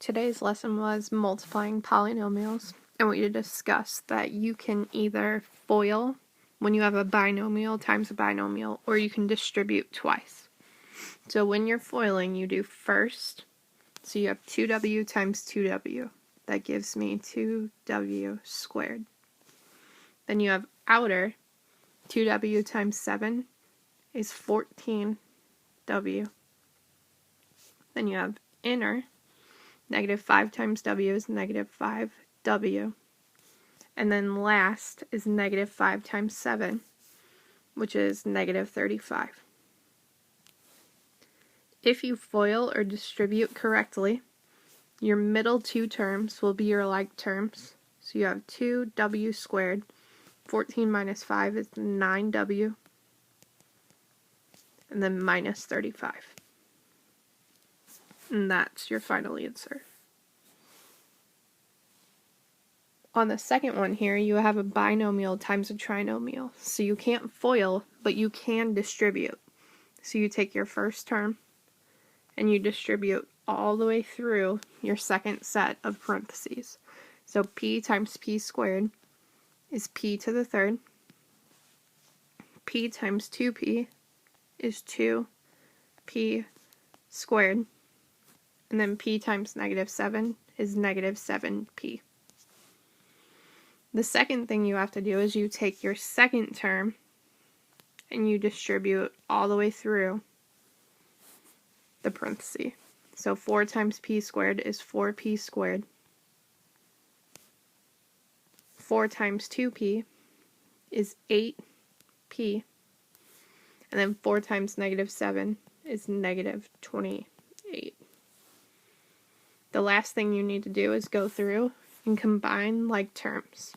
Today's lesson was multiplying polynomials, and we discussed that you can either FOIL when you have a binomial times a binomial, or you can distribute twice. So when you're FOILing, you do first, so you have 2w times 2w. That gives me 2w squared. Then you have outer, 2w times 7 is 14w. Then you have inner, negative 5 times w is negative 5w. And then last is negative 5 times 7, which is negative 35. If you FOIL or distribute correctly, your middle two terms will be your like terms. So you have 2w squared. 14 minus 5 is 9w. And then minus 35. And that's your final answer. On the second one here, you have a binomial times a trinomial. So you can't FOIL, but you can distribute. So you take your first term, and you distribute all the way through your second set of parentheses. So p times p squared is p to the third. P times 2p is 2p squared. And then p times negative 7 is negative 7p. The second thing you have to do is you take your second term and you distribute all the way through the parenthesis. So 4 times p squared is 4p squared. 4 times 2p is 8p. And then 4 times negative 7 is negative 28. The last thing you need to do is go through and combine like terms.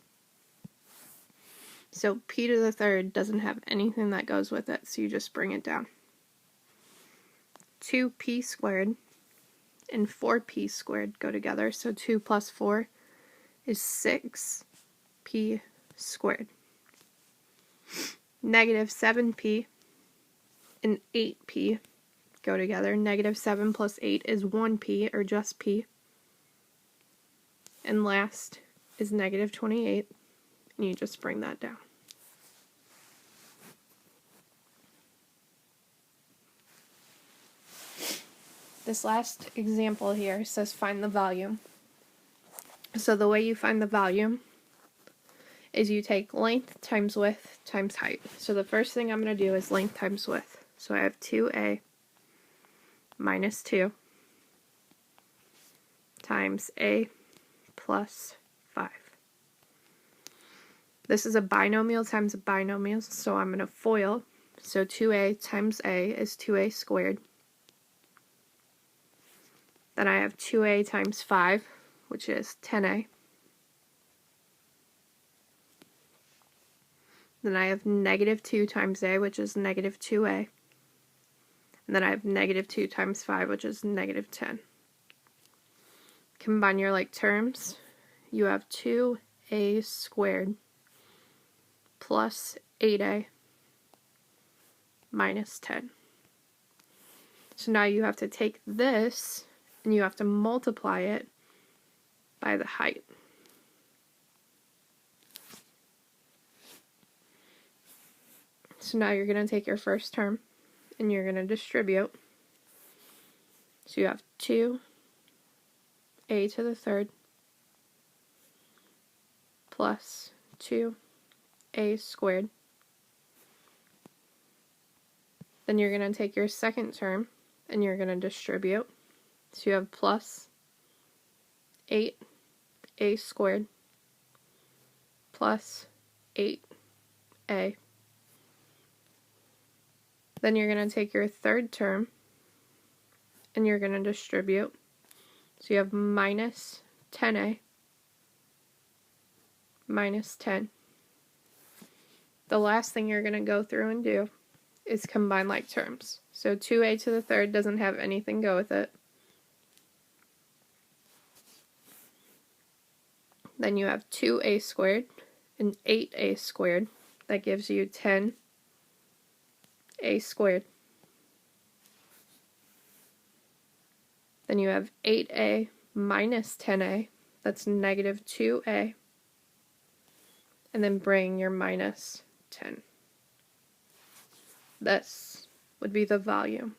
So p to the third doesn't have anything that goes with it, so you just bring it down. 2p squared and 4p squared go together, so 2 plus 4 is 6p squared. Negative 7p and 8p go together. Negative 7 plus 8 is 1p, or just p. And last is negative 28, and you just bring that down. This last example here says find the volume. So the way you find the volume is you take length times width times height. So the first thing I'm going to do is length times width. So I have 2a minus 2 times a plus 5. This is a binomial times a binomial, so I'm going to FOIL. So 2a times a is 2a squared. Then I have 2a times 5, which is 10a. Then I have negative 2 times a, which is negative 2a. And then I have negative 2 times 5, which is negative 10. Combine your like terms. You have 2a squared plus 8a minus 10. So now you have to take this and you have to multiply it by the height. So now you're going to take your first term and you're going to distribute. So you have 2a to the third plus 2a squared. Then you're going to take your second term and you're going to distribute. So you have plus 8a squared plus 8a. Then you're going to take your third term and you're going to distribute. So you have minus 10a minus 10. The last thing you're going to go through and do is combine like terms. So 2a to the third doesn't have anything go with it. Then you have 2a squared and 8a squared. That gives you 10a squared. Then you have 8a minus 10a, that's negative 2a, and then bring your minus 10. This would be the volume.